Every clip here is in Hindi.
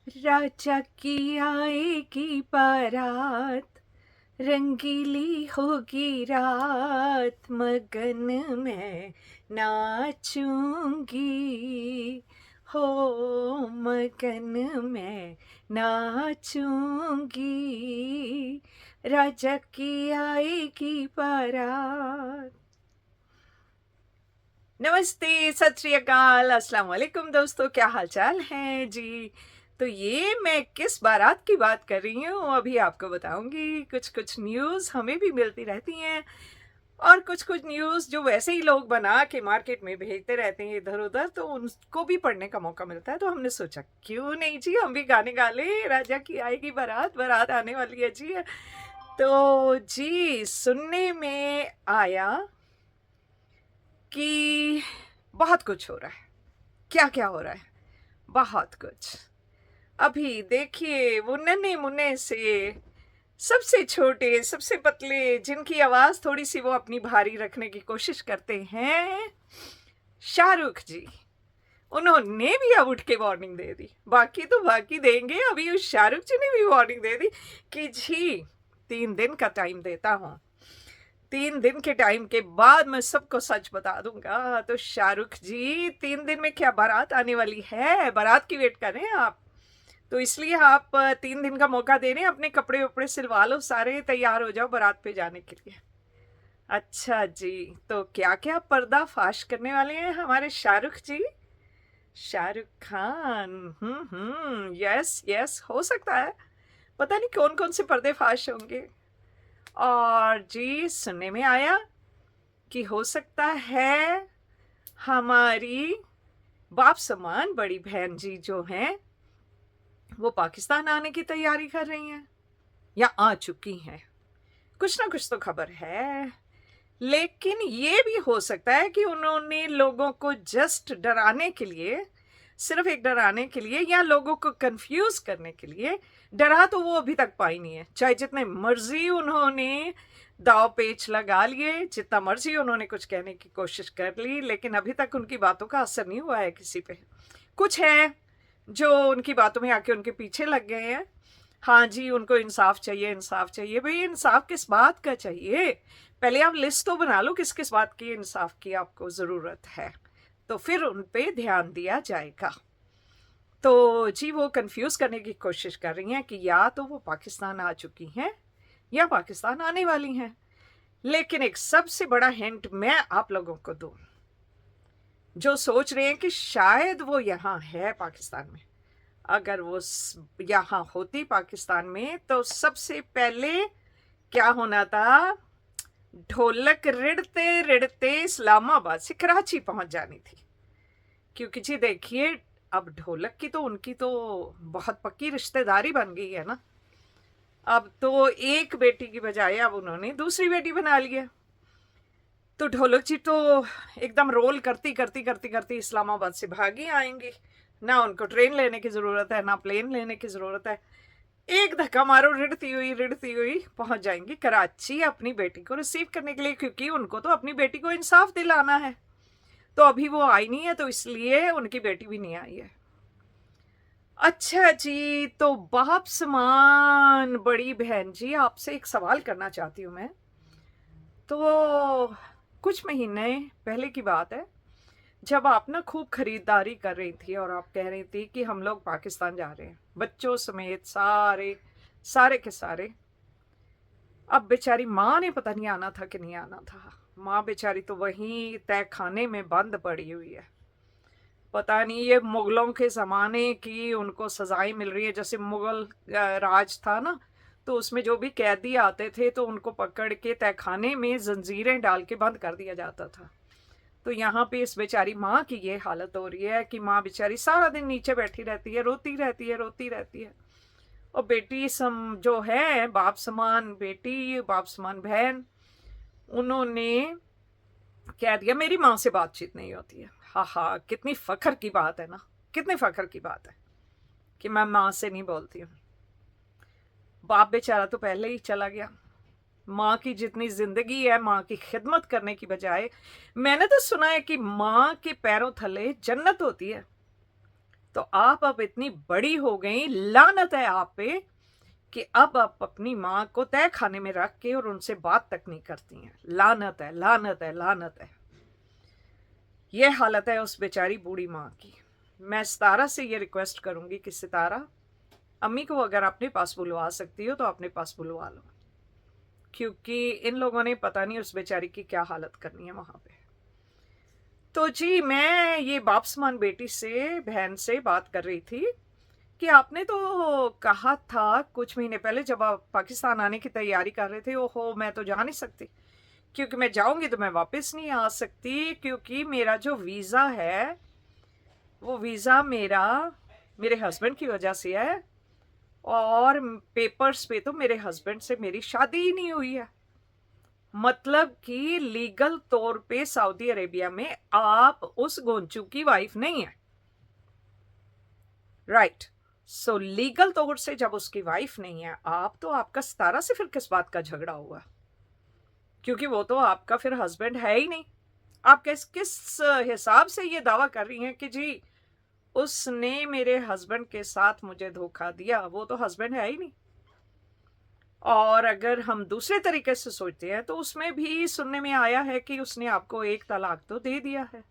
राजा की आएगी बारात, रंगीली होगी रात, मगन मैं नाचूंगी। हो मगन मैं नाचूंगी, राजा की आएगी बारात। नमस्ते, सत श्री अकाल, अस्सलाम वालेकुम दोस्तों, क्या हालचाल है जी। तो ये मैं किस बारात की बात कर रही हूँ अभी आपको बताऊंगी। कुछ कुछ न्यूज़ हमें भी मिलती रहती हैं और कुछ कुछ न्यूज़ जो वैसे ही लोग बना के मार्केट में भेजते रहते हैं इधर उधर, तो उनको भी पढ़ने का मौका मिलता है। तो हमने सोचा क्यों नहीं जी, हम भी गाने गा लें। राजा की आएगी बारात, बारात आने वाली है जी। तो जी सुनने में आया कि बहुत कुछ हो रहा है। क्या क्या हो रहा है? बहुत कुछ। अभी देखिए, वो नन्हे मुन्ने से सबसे छोटे, सबसे पतले, जिनकी आवाज़ थोड़ी-सी वो अपनी भारी रखने की कोशिश करते हैं, शाहरुख जी। उन्होंने भी अब उठ के वार्निंग दे दी। बाकी तो बाकी देंगे, अभी उस शाहरुख जी ने भी वार्निंग दे दी कि जी 3 दिन का टाइम देता हूँ। 3 दिन के टाइम के बाद मैं सबको सच बता दूँगा। तो शाहरुख जी 3 दिन में क्या बारात आने वाली है, बारात की वेट कर रहे हैं आप। तो इसलिए आप 3 दिन का मौका दे रहे हैं, अपने कपड़े-वपड़े सिलवा लो सारे, तैयार हो जाओ बारात पे जाने के लिए। अच्छा जी, तो क्या-क्या पर्दाफ़ाश करने वाले हैं हमारे शाहरुख जी? शाहरुख खान, यस, यस, हो सकता है। पता नहीं कौन-कौन से पर्दे फ़ाश होंगे। और जी सुनने में आया कि हो सकता है हमारी बाप समान बड़ी बहन जी जो हैं, वो पाकिस्तान आने की तैयारी कर रही हैं या आ चुकी हैं। कुछ ना कुछ तो खबर है। लेकिन ये भी हो सकता है कि उन्होंने लोगों को जस्ट डराने के लिए, सिर्फ एक डराने के लिए या लोगों को कंफ्यूज करने के लिए, डरा तो वो अभी तक पाई नहीं है। चाहे जितने मर्जी उन्होंने दाव पेच लगा लिए, जितना मर्जी उन्होंने कुछ कहने की कोशिश कर ली, लेकिन अभी तक उनकी बातों का असर नहीं हुआ है किसी पे। कुछ है जो उनकी बातों में आके उनके पीछे लग गए हैं। हाँ जी, उनको इंसाफ चाहिए, इंसाफ चाहिए। भाई इंसाफ किस बात का चाहिए? पहले आप लिस्ट तो बना लो किस किस बात की इंसाफ की आपको ज़रूरत है, तो फिर उन पे ध्यान दिया जाएगा। तो जी वो कंफ्यूज करने की कोशिश कर रही हैं कि या तो वो पाकिस्तान आ चुकी हैं या पाकिस्तान आने वाली हैं। लेकिन एक सबसे बड़ा हिंट मैं आप लोगों को दूं, जो सोच रहे हैं कि शायद वो यहाँ है पाकिस्तान में। अगर वो यहाँ होती पाकिस्तान में तो सबसे पहले क्या होना था, ढोलक रिड़ते रिड़ते इस्लामाबाद से कराची पहुंच जानी थी। क्योंकि जी देखिए, अब ढोलक की तो उनकी तो बहुत पक्की रिश्तेदारी बन गई है ना। अब तो एक बेटी की बजाय अब उन्होंने दूसरी बेटी बना ली है। तो ढोलक जी तो एकदम रोल करती करती करती करती इस्लामाबाद से भागी आएंगी। ना उनको ट्रेन लेने की ज़रूरत है, ना प्लेन लेने की ज़रूरत है। एक धक्का मारो, रिड़ती हुई पहुंच जाएंगी कराची अपनी बेटी को रिसीव करने के लिए, क्योंकि उनको तो अपनी बेटी को इंसाफ दिलाना है। तो अभी वो आई नहीं है, तो इसलिए उनकी बेटी भी नहीं आई है। अच्छा जी, तो बाप समान बड़ी बहन जी, आपसे एक सवाल करना चाहती हूँ मैं। तो कुछ महीने पहले की बात है, जब आप ना खूब खरीदारी कर रही थी और आप कह रही थी कि हम लोग पाकिस्तान जा रहे हैं, बच्चों समेत सारे सारे के सारे। अब बेचारी माँ ने पता नहीं आना था कि नहीं आना था। माँ बेचारी तो वहीं तय खाने में बंद पड़ी हुई है। पता नहीं ये मुगलों के ज़माने की उनको सज़ाएं मिल रही है। जैसे मुगल राज था ना, तो उसमें जो भी कैदी आते थे तो उनको पकड़ के तहखाने में जंजीरें डाल के बंद कर दिया जाता था। तो यहाँ पे इस बेचारी माँ की ये हालत हो रही है कि माँ बेचारी सारा दिन नीचे बैठी रहती है, रोती रहती है, रोती रहती है। और बेटी सम जो है, बाप समान बेटी, बाप समान बहन, उन्होंने कह दिया मेरी माँ से बातचीत नहीं होती है। हाँ हाँ, कितनी फ़ख्र की बात है ना, कितनी फ़ख्र की बात है कि मैं माँ से नहीं बोलती हूँ। बाप बेचारा तो पहले ही चला गया। माँ की जितनी ज़िंदगी है, माँ की खिदमत करने की बजाय, मैंने तो सुना है कि माँ के पैरों थले जन्नत होती है। तो आप अब इतनी बड़ी हो गई, लानत है आप पे कि अब आप अपनी माँ को तय खाने में रख के और उनसे बात तक नहीं करती हैं। लानत है, लानत है, लानत है। ये हालत है उस बेचारी बूढ़ी माँ की। मैं सितारा से ये रिक्वेस्ट करूंगी कि सितारा, अम्मी को अगर अपने पास बुलवा सकती हो तो अपने पास बुलवा लो, क्योंकि इन लोगों ने पता नहीं उस बेचारी की क्या हालत करनी है वहां पे। तो जी, मैं ये बाप समान बेटी से, बहन से बात कर रही थी कि आपने तो कहा था कुछ महीने पहले जब आप पाकिस्तान आने की तैयारी कर रहे थे, ओहो मैं तो जा नहीं सकती, क्योंकि मैं जाऊंगी तो मैं वापस नहीं आ सकती, क्योंकि मेरा जो वीज़ा है वो वीज़ा मेरे हस्बैंड की वजह से है, और पेपर्स पे तो मेरे हस्बैंड से मेरी शादी ही नहीं हुई है। मतलब कि लीगल तौर पे सऊदी अरेबिया में आप उस गोंचू की वाइफ नहीं है, राइट। सो लीगल तौर से जब उसकी वाइफ नहीं है आप, तो आपका सितारा से फिर किस बात का झगड़ा हुआ? क्योंकि वो तो आपका फिर हस्बैंड है ही नहीं। आप किस किस हिसाब से ये दावा कर रही हैं कि जी उसने मेरे हस्बैंड के साथ मुझे धोखा दिया? वो तो हस्बैंड है ही नहीं। और अगर हम दूसरे तरीके से सोचते हैं तो उसमें भी सुनने में आया है कि उसने आपको एक तलाक तो दे दिया है,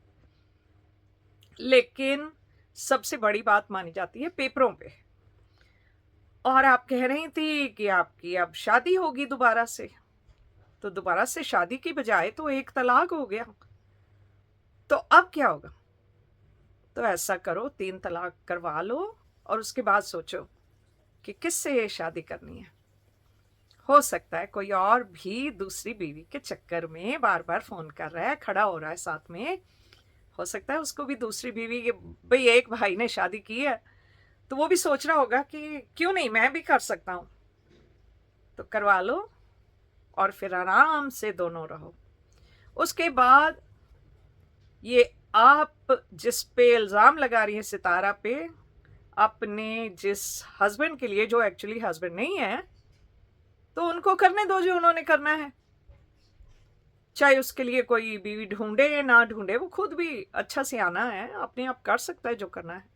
लेकिन सबसे बड़ी बात मानी जाती है पेपरों पे। और आप कह रही थी कि आपकी अब शादी होगी दोबारा से, तो दोबारा से शादी की बजाय तो एक तलाक हो गया, तो अब क्या होगा? तो ऐसा करो, 3 तलाक करवा लो और उसके बाद सोचो कि किससे शादी करनी है। हो सकता है कोई और भी दूसरी बीवी के चक्कर में बार बार फोन कर रहा है, खड़ा हो रहा है साथ में। हो सकता है उसको भी दूसरी बीवी के, भाई एक भाई ने शादी की है तो वो भी सोच रहा होगा कि क्यों नहीं, मैं भी कर सकता हूं। तो करवा लो और फिर आराम से दोनों रहो। उसके बाद ये आप जिस पे इल्ज़ाम लगा रही हैं सितारा पे, अपने जिस हस्बैंड के लिए, जो एक्चुअली हस्बैंड नहीं है, तो उनको करने दो जो उन्होंने करना है। चाहे उसके लिए कोई बीवी ढूंढे या ना ढूंढे, वो खुद भी अच्छा से आना है, अपने आप कर सकता है जो करना है।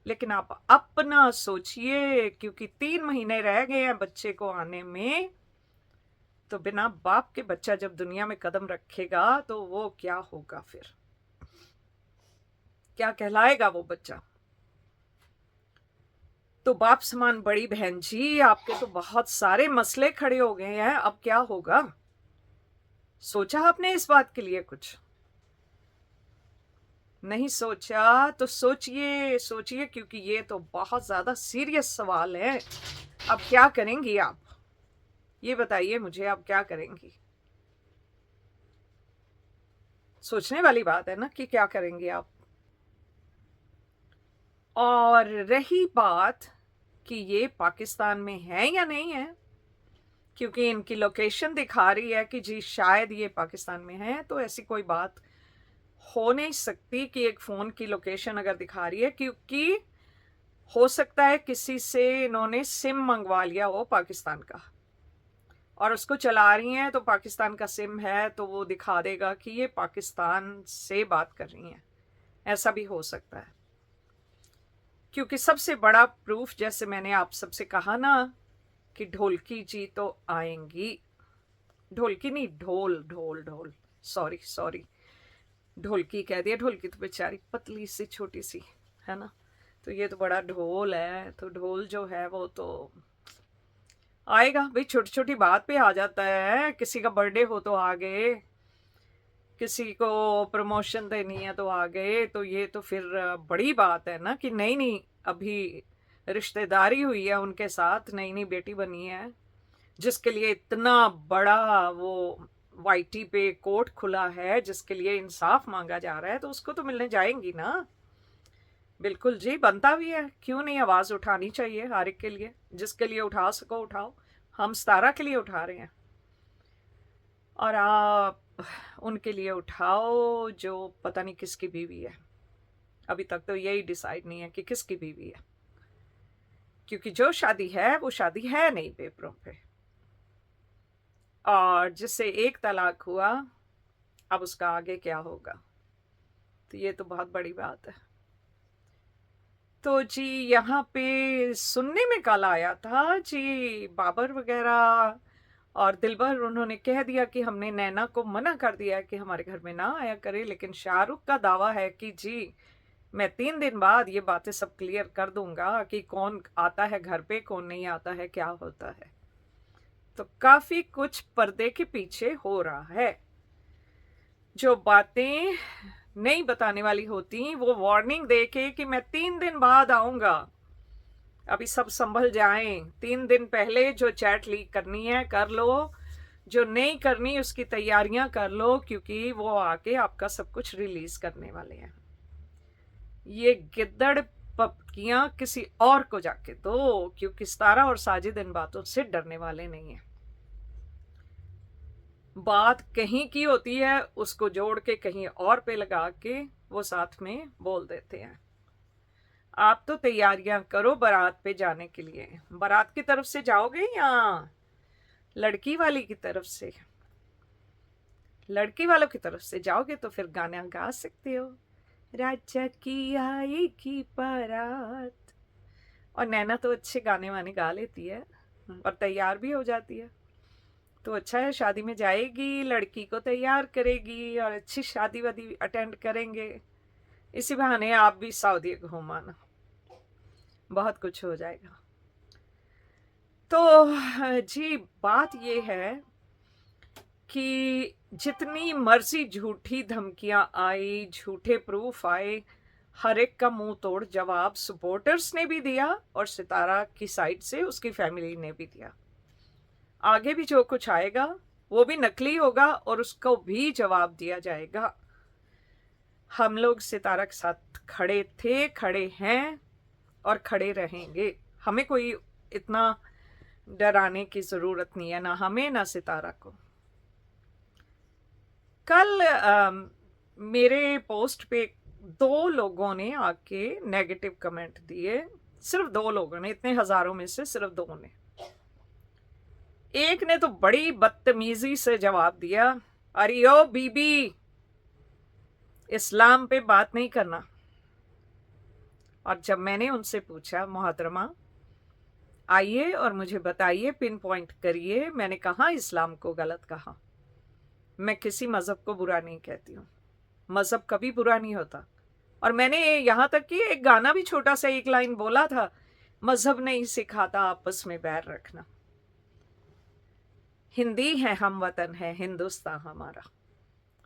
लेकिन आप अपना सोचिए, क्योंकि 3 महीने रह गए हैं बच्चे को आने में। तो बिना बाप के बच्चा जब दुनिया में कदम रखेगा तो वो क्या होगा? फिर क्या कहलाएगा वो बच्चा? तो बाप समान बड़ी बहन जी, आपके तो बहुत सारे मसले खड़े हो गए हैं, अब क्या होगा? सोचा आपने इस बात के लिए कुछ? नहीं सोचा तो सोचिए, सोचिए, क्योंकि ये तो बहुत ज्यादा सीरियस सवाल है। अब क्या करेंगी आप? ये बताइए मुझे, अब क्या करेंगी? सोचने वाली बात है ना कि क्या करेंगे आप। और रही बात कि ये पाकिस्तान में है या नहीं है, क्योंकि इनकी लोकेशन दिखा रही है कि जी शायद ये पाकिस्तान में है, तो ऐसी कोई बात हो नहीं सकती कि एक फ़ोन की लोकेशन अगर दिखा रही है, क्योंकि हो सकता है किसी से इन्होंने सिम मंगवा लिया हो पाकिस्तान का और उसको चला रही हैं, तो पाकिस्तान का सिम है तो वो दिखा देगा कि ये पाकिस्तान से बात कर रही हैं। ऐसा भी हो सकता है, क्योंकि सबसे बड़ा प्रूफ, जैसे मैंने आप सबसे कहा ना कि ढोलकी जी तो आएंगी, ढोलकी नहीं, ढोल ढोल ढोल, सॉरी सॉरी, ढोलकी कह दिया। ढोलकी तो बेचारी पतली सी छोटी सी है ना, तो ये तो बड़ा ढोल है। तो ढोल जो है वो तो आएगा भाई, छोटी छोटी बात पे आ जाता है। किसी का बर्थडे हो तो आ गए, किसी को प्रमोशन देनी है तो आ गए, तो ये तो फिर बड़ी बात है ना कि नई नई अभी रिश्तेदारी हुई है उनके साथ, नई नई बेटी बनी है, जिसके लिए इतना बड़ा वो वाईटी पे कोर्ट खुला है, जिसके लिए इंसाफ मांगा जा रहा है, तो उसको तो मिलने जाएंगी ना। बिल्कुल जी, बनता भी है, क्यों नहीं? आवाज उठानी चाहिए हर एक के लिए, जिसके लिए उठा सको उठाओ। हम सितारा के लिए उठा रहे हैं, और आप उनके लिए उठाओ जो पता नहीं किसकी बीवी है। अभी तक तो यही डिसाइड नहीं है कि किसकी बीवी है, क्योंकि जो शादी है वो शादी है नहीं पेपरों पे, और जिससे एक तलाक हुआ अब उसका आगे क्या होगा? तो ये तो बहुत बड़ी बात है। तो जी यहाँ पे सुनने में कल आया था जी, बाबर वगैरह और दिलबर उन्होंने कह दिया कि हमने नैना को मना कर दिया है कि हमारे घर में ना आया करे, लेकिन शाहरुख का दावा है कि जी मैं 3 दिन बाद ये बातें सब क्लियर कर दूंगा कि कौन आता है घर पे, कौन नहीं आता है, क्या होता है। तो काफी कुछ पर्दे के पीछे हो रहा है। जो बातें नहीं बताने वाली होती वो वार्निंग दे के कि मैं 3 दिन बाद आऊंगा, अभी सब संभल जाएं, 3 दिन पहले जो चैट लीक करनी है कर लो, जो नहीं करनी उसकी तैयारियां कर लो, क्योंकि वो आके आपका सब कुछ रिलीज करने वाले हैं। ये गिद्दड़ पपकियां किसी और को जाके दो, क्योंकि सितारा और साजिद इन बातों से डरने वाले नहीं है। बात कहीं की होती है, उसको जोड़ के कहीं और पे लगा के वो साथ में बोल देते हैं। आप तो तैयारियां करो बारात पे जाने के लिए। बारात की तरफ से जाओगे या लड़की वाली की तरफ से? लड़की वालों की तरफ से जाओगे तो फिर गाना गा सकते हो, राजा की आई की बारात। और नैना तो अच्छे गाने वाने गा लेती है और तैयार भी हो जाती है, तो अच्छा है, शादी में जाएगी, लड़की को तैयार करेगी और अच्छी शादी वादी अटेंड करेंगे। इसी बहाने आप भी सऊदी घूम आना, बहुत कुछ हो जाएगा। तो जी बात ये है कि जितनी मर्जी झूठी धमकियां आई, झूठे प्रूफ आए, हर एक का मुंह तोड़ जवाब सपोर्टर्स ने भी दिया और सितारा की साइड से उसकी फैमिली ने भी दिया। आगे भी जो कुछ आएगा वो भी नकली होगा और उसको भी जवाब दिया जाएगा। हम लोग सितारा के साथ खड़े थे, खड़े हैं और खड़े रहेंगे। हमें कोई इतना डराने की जरूरत नहीं है, ना हमें ना सितारा को। कल मेरे पोस्ट पे 2 लोगों ने आके नेगेटिव कमेंट दिए, सिर्फ 2 लोगों ने, इतने हजारों में से सिर्फ 2 ने। एक ने तो बड़ी बदतमीजी से जवाब दिया, अरे ओ बीबी, इस्लाम पे बात नहीं करना। और जब मैंने उनसे पूछा, मोहतरमा आइए और मुझे बताइए, पिन पॉइंट करिए, मैंने कहा इस्लाम को गलत कहा? मैं किसी मजहब को बुरा नहीं कहती हूँ, मजहब कभी बुरा नहीं होता। और मैंने यहाँ तक कि एक गाना भी छोटा सा 1 लाइन बोला था, मजहब नहीं सिखाता आपस में बैर रखना। हिंदी है, हम वतन है हिंदुस्तान हमारा।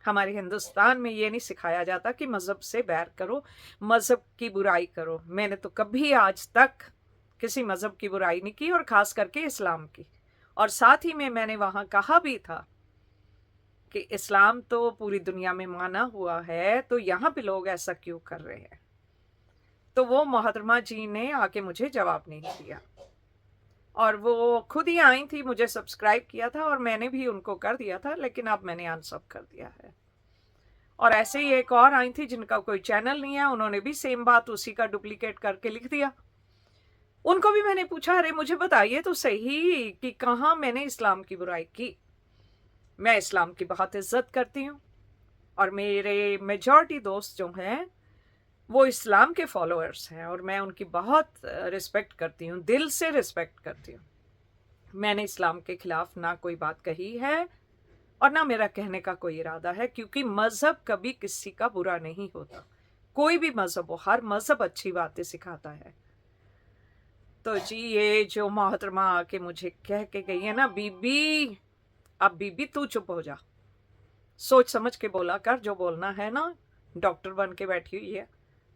हमारे हिंदुस्तान में ये नहीं सिखाया जाता कि मजहब से बैर करो, मजहब की बुराई करो। मैंने तो कभी आज तक किसी मजहब की बुराई नहीं की, और खास करके इस्लाम की। और साथ ही में मैंने वहां कहा भी था कि इस्लाम तो पूरी दुनिया में माना हुआ है, तो यहाँ पे लोग ऐसा क्यों कर रहे हैं? तो वो मोहतरमा जी ने आके मुझे जवाब नहीं दिया, और वो खुद ही आई थी, मुझे सब्सक्राइब किया था और मैंने भी उनको कर दिया था, लेकिन अब मैंने अनसब कर दिया है। और ऐसे ही एक और आई थी जिनका कोई चैनल नहीं है, उन्होंने भी सेम बात उसी का डुप्लीकेट करके लिख दिया। उनको भी मैंने पूछा, अरे मुझे बताइए तो सही कि कहाँ मैंने इस्लाम की बुराई की। मैं इस्लाम की बहुत इज्जत करती हूँ और मेरे मेजॉरिटी दोस्त जो हैं वो इस्लाम के फॉलोअर्स हैं, और मैं उनकी बहुत रिस्पेक्ट करती हूँ, दिल से रिस्पेक्ट करती हूँ। मैंने इस्लाम के खिलाफ ना कोई बात कही है और ना मेरा कहने का कोई इरादा है, क्योंकि मजहब कभी किसी का बुरा नहीं होता। कोई भी मजहब हो, हर मजहब अच्छी बातें सिखाता है। तो जी ये जो मोहतरमा आके मुझे कह के गई है ना, बीबी, अब बीबी तू चुप हो जा, सोच समझ के बोला कर, जो बोलना है ना। डॉक्टर बन के बैठी हुई है,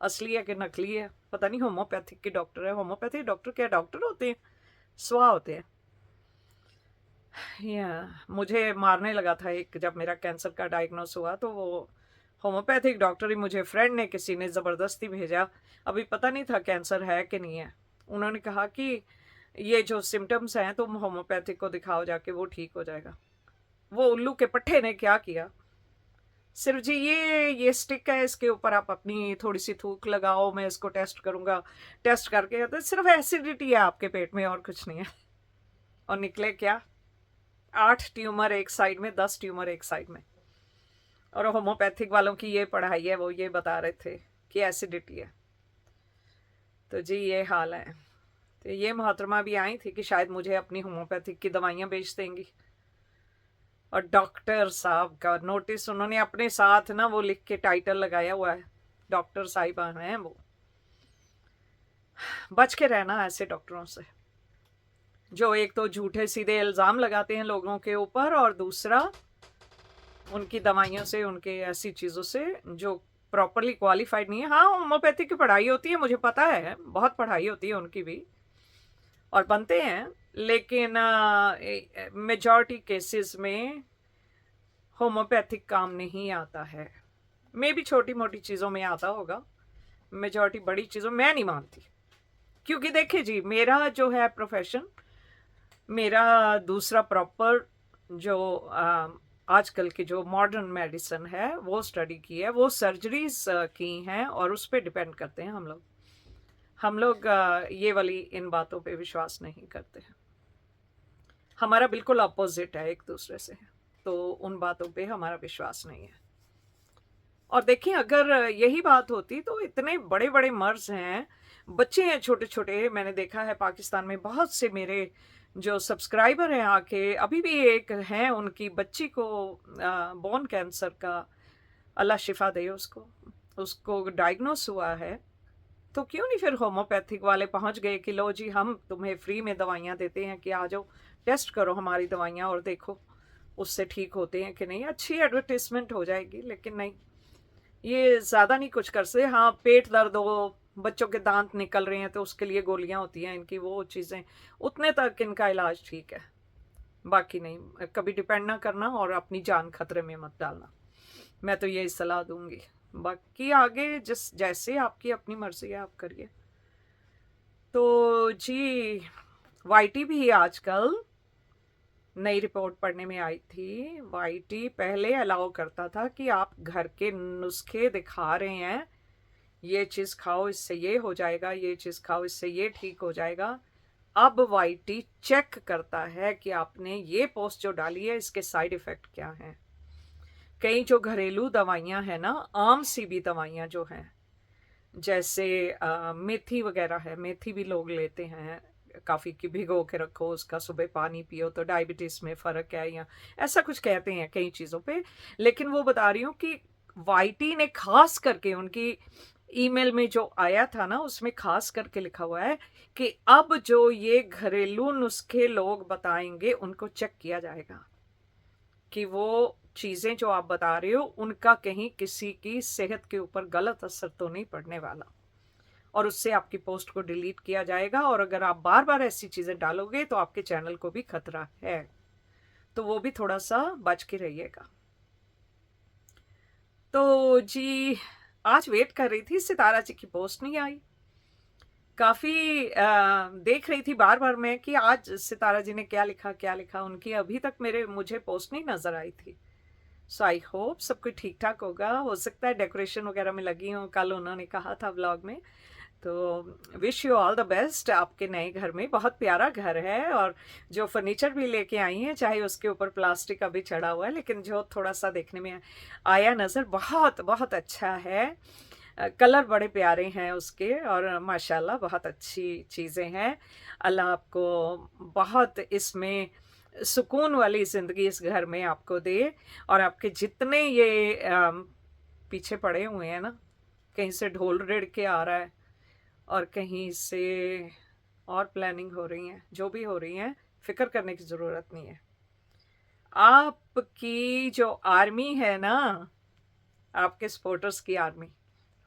असली है कि नकली है पता नहीं, होम्योपैथिक की डॉक्टर है। होम्योपैथिक डॉक्टर क्या डॉक्टर होते हैं, स्वा होते हैं। या मुझे मारने लगा था एक, जब मेरा कैंसर का डायग्नोस हुआ तो वो होम्योपैथिक डॉक्टर ही मुझे फ्रेंड ने किसी ने ज़बरदस्ती भेजा, अभी पता नहीं था कैंसर है कि नहीं है। उन्होंने कहा कि ये जो सिम्टम्स हैं तुम होम्योपैथिक को दिखाओ जाके, वो ठीक हो जाएगा। वो उल्लू के पट्टे ने क्या किया, सिर्फ जी ये स्टिक है, इसके ऊपर आप अपनी थोड़ी सी थूक लगाओ, मैं इसको टेस्ट करूंगा। टेस्ट करके तो सिर्फ एसिडिटी है आपके पेट में और कुछ नहीं है। और निकले क्या, 8 ट्यूमर एक साइड में, 10 ट्यूमर एक साइड में। और होम्योपैथिक वालों की ये पढ़ाई है, वो ये बता रहे थे कि एसिडिटी है। तो जी ये हाल है। तो ये मोहतरमा भी आई थी कि शायद मुझे अपनी होम्योपैथिक की दवाइयाँ बेच देंगी, और डॉक्टर साहब का नोटिस उन्होंने अपने साथ ना वो लिख के टाइटल लगाया हुआ है, डॉक्टर साहिबा हैं वो। बच के रहना ऐसे डॉक्टरों से, जो एक तो झूठे सीधे इल्ज़ाम लगाते हैं लोगों के ऊपर, और दूसरा उनकी दवाइयों से, उनके ऐसी चीज़ों से जो प्रॉपरली क्वालिफाइड नहीं है। हाँ, होम्योपैथी की पढ़ाई होती है, मुझे पता है, बहुत पढ़ाई होती है उनकी भी, और बनते हैं, लेकिन मेजॉरिटी केसेस में होम्योपैथिक काम नहीं आता है। मे भी छोटी मोटी चीज़ों में आता होगा, मेजॉरिटी बड़ी चीज़ों मैं नहीं मानती। क्योंकि देखिए जी, मेरा जो है प्रोफेशन, मेरा दूसरा प्रॉपर जो आजकल की जो मॉडर्न मेडिसिन है वो स्टडी की है, वो सर्जरीज की हैं, और उस पर डिपेंड करते हैं हम लोग ये वाली इन बातों पे विश्वास नहीं करते हैं। हमारा बिल्कुल अपोजिट है एक दूसरे से, तो उन बातों पे हमारा विश्वास नहीं है। और देखिए, अगर यही बात होती तो इतने बड़े बड़े मर्ज हैं, बच्चे हैं छोटे छोटे, मैंने देखा है पाकिस्तान में बहुत से मेरे जो सब्सक्राइबर हैं आके, अभी भी एक हैं, उनकी बच्ची को बोन कैंसर का, अल्लाह शिफा दे उसको, उसको डायग्नोस हुआ है। तो क्यों नहीं फिर होम्योपैथिक वाले पहुंच गए कि लो जी, हम तुम्हें फ्री में दवाइयाँ देते हैं कि आ जाओ टेस्ट करो हमारी दवाइयाँ और देखो उससे ठीक होते हैं कि नहीं। अच्छी एडवर्टीजमेंट हो जाएगी, लेकिन नहीं, ये ज़्यादा नहीं कुछ कर सकते। हाँ, पेट दर्द हो, बच्चों के दांत निकल रहे हैं तो उसके लिए गोलियां होती हैं इनकी, वो चीज़ें, उतने तक इनका इलाज ठीक है, बाकी नहीं। कभी डिपेंड ना करना और अपनी जान खतरे में मत डालना, मैं तो यही सलाह दूंगी। बाकी आगे जिस जैसे आपकी अपनी मर्जी है, आप करिए। तो जी, वाईटी भी आजकल नई रिपोर्ट पढ़ने में आई थी, वाईटी पहले अलाउ करता था कि आप घर के नुस्खे दिखा रहे हैं, ये चीज़ खाओ इससे ये हो जाएगा, ये चीज़ खाओ इससे ये ठीक हो जाएगा। अब वाईटी चेक करता है कि आपने ये पोस्ट जो डाली है इसके साइड इफ़ेक्ट क्या हैं। कई जो घरेलू दवाइयाँ हैं ना, आम सी भी दवाइयाँ जो हैं, जैसे मेथी वगैरह है, मेथी भी लोग लेते हैं काफ़ी, कि भिगो के रखो उसका, सुबह पानी पियो तो डायबिटीज़ में फ़र्क है, या ऐसा कुछ कहते हैं कई चीज़ों पे। लेकिन वो बता रही हूँ कि वाईटी ने खास करके उनकी ईमेल में जो आया था ना, उसमें खास करके लिखा हुआ है कि अब जो ये घरेलू नुस्खे लोग बताएंगे उनको चेक किया जाएगा कि वो चीज़ें जो आप बता रहे हो उनका कहीं किसी की सेहत के ऊपर गलत असर तो नहीं पड़ने वाला, और उससे आपकी पोस्ट को डिलीट किया जाएगा। और अगर आप बार बार ऐसी चीज़ें डालोगे तो आपके चैनल को भी खतरा है, तो वो भी थोड़ा सा बच के रहिएगा। तो जी, आज वेट कर रही थी, सितारा जी की पोस्ट नहीं आई, काफ़ी देख रही थी बार बार मैं कि आज सितारा जी ने क्या लिखा क्या लिखा। उनकी अभी तक मुझे पोस्ट नहीं नज़र आई थी। सो आई होप सब कुछ ठीक ठाक होगा, हो सकता है डेकोरेशन वगैरह में लगी हूँ, कल उन्होंने कहा था व्लॉग में। तो wish you all the best आपके नए घर में, बहुत प्यारा घर है, और जो फर्नीचर भी लेके आई हैं, चाहे उसके ऊपर प्लास्टिक अभी चढ़ा हुआ है, लेकिन जो थोड़ा सा देखने में आया नज़र, बहुत बहुत अच्छा है। कलर बड़े प्यारे हैं उसके, और माशाल्लाह बहुत अच्छी चीज़ें हैं। अल्लाह आपको बहुत इसमें सुकून वाली ज़िंदगी इस घर में आपको दे, और आपके जितने ये पीछे पड़े हुए हैं ना, कहीं से ढोल रिड़ के आ रहा है और कहीं से और प्लानिंग हो रही हैं, जो भी हो रही हैं, फिक्र करने की ज़रूरत नहीं है। आपकी जो आर्मी है ना, आपके सपोर्टर्स की आर्मी,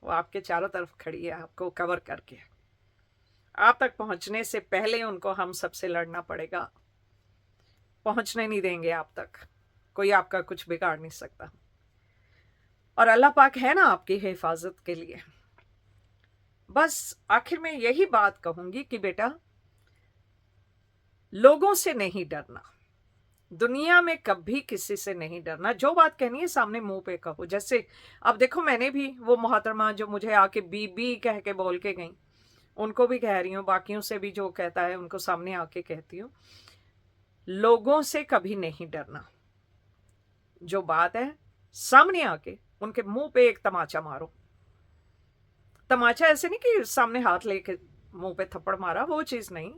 वो आपके चारों तरफ खड़ी है आपको कवर करके। आप तक पहुंचने से पहले उनको हम सबसे लड़ना पड़ेगा, पहुंचने नहीं देंगे आप तक, कोई आपका कुछ बिगाड़ नहीं सकता, और अल्लाह पाक है ना आपकी हिफाजत के लिए। बस आखिर में यही बात कहूंगी कि बेटा, लोगों से नहीं डरना, दुनिया में कभी किसी से नहीं डरना, जो बात कहनी है सामने मुंह पे कहो। जैसे अब देखो, मैंने भी वो मोहतरमा जो मुझे आके बीबी कह के बोल के गई, उनको भी कह रही हूँ, बाकियों से भी जो कहता है उनको सामने आके कहती हूँ, लोगों से कभी नहीं डरना। जो बात है सामने आके उनके मुंह पे एक तमाचा मारो। तमाचा ऐसे नहीं कि सामने हाथ लेके मुंह पे थप्पड़ मारा, वो चीज़ नहीं।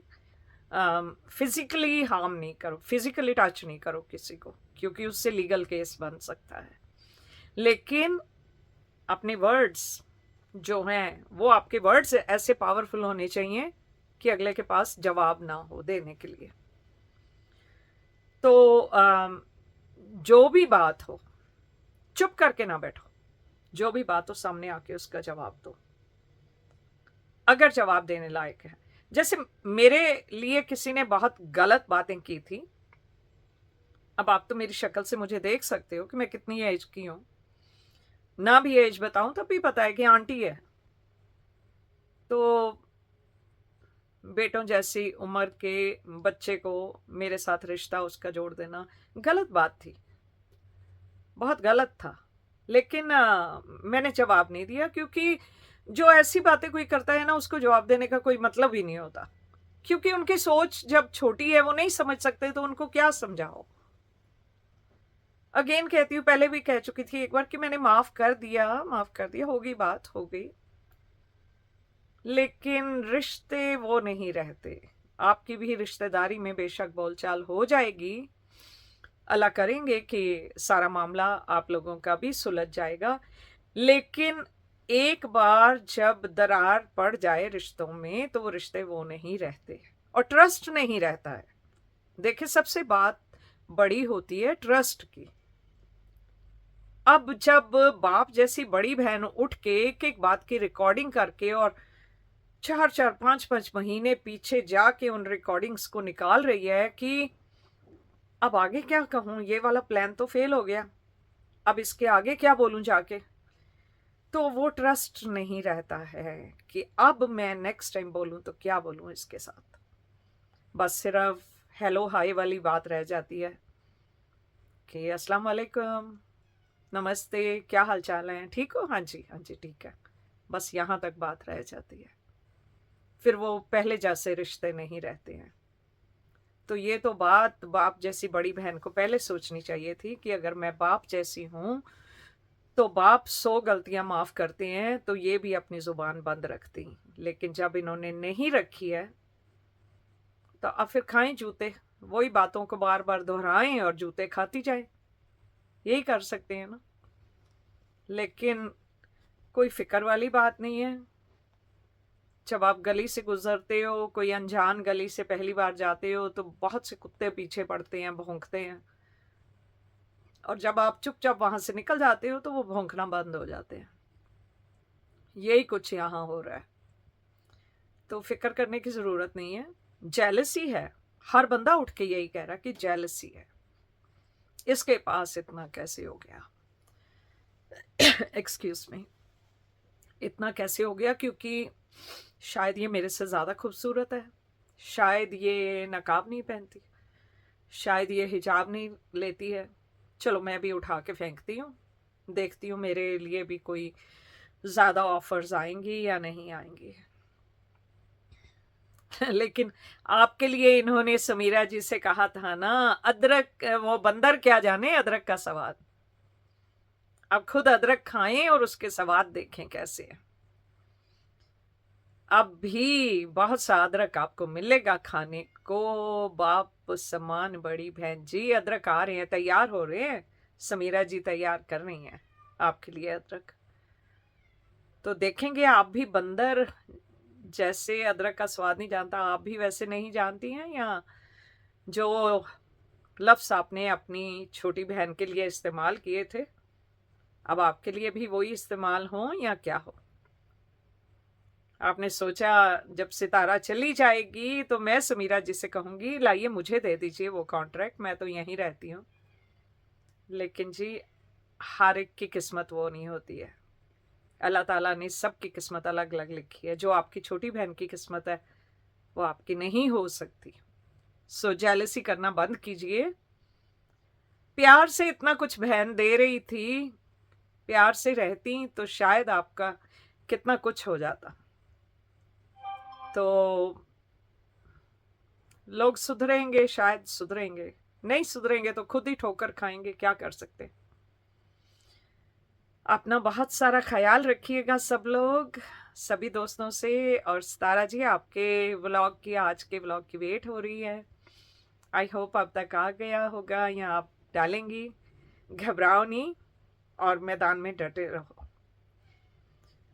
फिजिकली हार्म नहीं करो, फिजिकली टच नहीं करो किसी को, क्योंकि उससे लीगल केस बन सकता है। लेकिन अपने वर्ड्स जो हैं, वो आपके वर्ड्स ऐसे पावरफुल होने चाहिए कि अगले के पास जवाब ना हो देने के लिए। तो जो भी बात हो, चुप करके ना बैठो, जो भी बात हो सामने आके उसका जवाब दो, अगर जवाब देने लायक है। जैसे मेरे लिए किसी ने बहुत गलत बातें की थी। अब आप तो मेरी शक्ल से मुझे देख सकते हो कि मैं कितनी एज की हूं, ना भी एज बताऊं तब भी पता है कि आंटी है। तो बेटों जैसी उम्र के बच्चे को मेरे साथ रिश्ता उसका जोड़ देना गलत बात थी, बहुत गलत था। लेकिन मैंने जवाब नहीं दिया, क्योंकि जो ऐसी बातें कोई करता है ना, उसको जवाब देने का कोई मतलब ही नहीं होता, क्योंकि उनकी सोच जब छोटी है, वो नहीं समझ सकते, तो उनको क्या समझाओ। अगेन कहती हूँ, पहले भी कह चुकी थी एक बार कि मैंने माफ कर दिया, होगी बात, हो गई। लेकिन रिश्ते वो नहीं रहते। आपकी भी रिश्तेदारी में बेशक बोलचाल हो जाएगी, अल्लाह करेंगे कि सारा मामला आप लोगों का भी सुलझ जाएगा। लेकिन एक बार जब दरार पड़ जाए रिश्तों में, तो वो रिश्ते वो नहीं रहते, और ट्रस्ट नहीं रहता है। देखिए, सबसे बात बड़ी होती है ट्रस्ट की। अब जब बाप जैसी बड़ी बहन उठ के एक एक बात की रिकॉर्डिंग करके और 4-4 5-5 महीने पीछे जाके उन रिकॉर्डिंग्स को निकाल रही है कि अब आगे क्या कहूं, ये वाला प्लान तो फेल हो गया, अब इसके आगे क्या बोलूं जाके, तो वो ट्रस्ट नहीं रहता है कि अब मैं नेक्स्ट टाइम बोलूं तो क्या बोलूं इसके साथ। बस सिर्फ हेलो हाय वाली बात रह जाती है कि अस्सलाम वालेकुम, नमस्ते, क्या हाल चाल है, ठीक हो, हाँ जी हाँ जी ठीक है, बस यहाँ तक बात रह जाती है। फिर वो पहले जैसे रिश्ते नहीं रहते हैं। तो ये तो बात बाप जैसी बड़ी बहन को पहले सोचनी चाहिए थी कि अगर मैं बाप जैसी हूं तो बाप 100 गलतियां माफ करते हैं, तो ये भी अपनी जुबान बंद रखती। लेकिन जब इन्होंने नहीं रखी है, तो अब फिर खाएं जूते, वही बातों को बार बार दोहराएं और जूते खाती जाए, यही कर सकते हैं ना। लेकिन कोई फिक्र वाली बात नहीं है। जब आप गली से गुजरते हो, कोई अनजान गली से पहली बार जाते हो, तो बहुत से कुत्ते पीछे पड़ते हैं, भौंकते हैं, और जब आप चुपचाप वहां से निकल जाते हो तो वो भौंकना बंद हो जाते हैं। यही कुछ यहाँ हो रहा है। तो फिक्र करने की जरूरत नहीं है। जेलसी है, हर बंदा उठ के यही कह रहा कि जेलसी है, इसके पास इतना कैसे हो गया, एक्सक्यूज मी, इतना कैसे हो गया, क्योंकि शायद ये मेरे से ज्यादा खूबसूरत है, शायद ये नकाब नहीं पहनती, शायद ये हिजाब नहीं लेती है। चलो मैं भी उठा के फेंकती हूँ, देखती हूँ मेरे लिए भी कोई ज्यादा ऑफर्स आएंगी या नहीं आएंगी। लेकिन आपके लिए इन्होंने समीरा जी से कहा था ना, अदरक, वो बंदर क्या जाने अदरक का स्वाद। अब खुद अदरक खाएं और उसके स्वाद देखें कैसे है। अब भी बहुत सा अदरक आपको मिलेगा खाने को। बाप समान बड़ी बहन जी, अदरक आ रहे हैं, तैयार हो रहे हैं, समीरा जी तैयार कर रही हैं आपके लिए अदरक। तो देखेंगे, आप भी बंदर जैसे अदरक का स्वाद नहीं जानता, आप भी वैसे नहीं जानती हैं, या जो लफ्ज़ आपने अपनी छोटी बहन के लिए इस्तेमाल किए थे, अब आपके लिए भी वही इस्तेमाल हो या क्या हो। आपने सोचा जब सितारा चली जाएगी तो मैं समीरा जी से कहूंगी, लाइए मुझे दे दीजिए वो कॉन्ट्रैक्ट, मैं तो यहीं रहती हूँ। लेकिन जी, हर एक की किस्मत वो नहीं होती है। अल्लाह ताला ने सबकी किस्मत अलग अलग लिखी है। जो आपकी छोटी बहन की किस्मत है, वो आपकी नहीं हो सकती। सो जेलसी करना बंद कीजिए। प्यार से इतना कुछ बहन दे रही थी, प्यार से रहती तो शायद आपका कितना कुछ हो जाता। तो लोग सुधरेंगे, शायद सुधरेंगे, नहीं सुधरेंगे तो खुद ही ठोकर खाएंगे, क्या कर सकते। अपना बहुत सारा ख्याल रखिएगा सब लोग, सभी दोस्तों से। और सितारा जी, आपके व्लॉग की, आज के व्लॉग की वेट हो रही है। आई होप अब तक आ गया होगा या आप डालेंगी। घबराओ नहीं और मैदान में डटे रहो।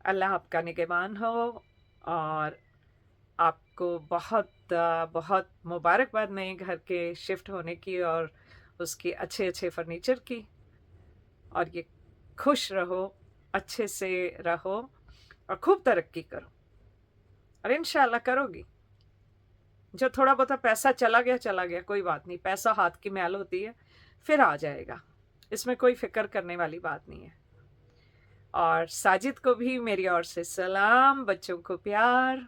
अल्लाह आपका निगहबान हो। और आपको बहुत बहुत मुबारकबाद नए घर के शिफ्ट होने की और उसकी अच्छे अच्छे फर्नीचर की। और ये खुश रहो, अच्छे से रहो और खूब तरक्की करो। और इंशाल्लाह करोगी। जो थोड़ा बहुत पैसा चला गया, कोई बात नहीं, पैसा हाथ की मैल होती है, फिर आ जाएगा, इसमें कोई फिक्र करने वाली बात नहीं है। और साजिद को भी मेरी ओर से सलाम, बच्चों को प्यार।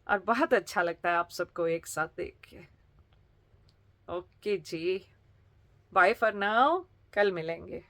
और बहुत अच्छा लगता है आप सबको एक साथ देख के। ओके जी, बाय फॉर नाउ, कल मिलेंगे।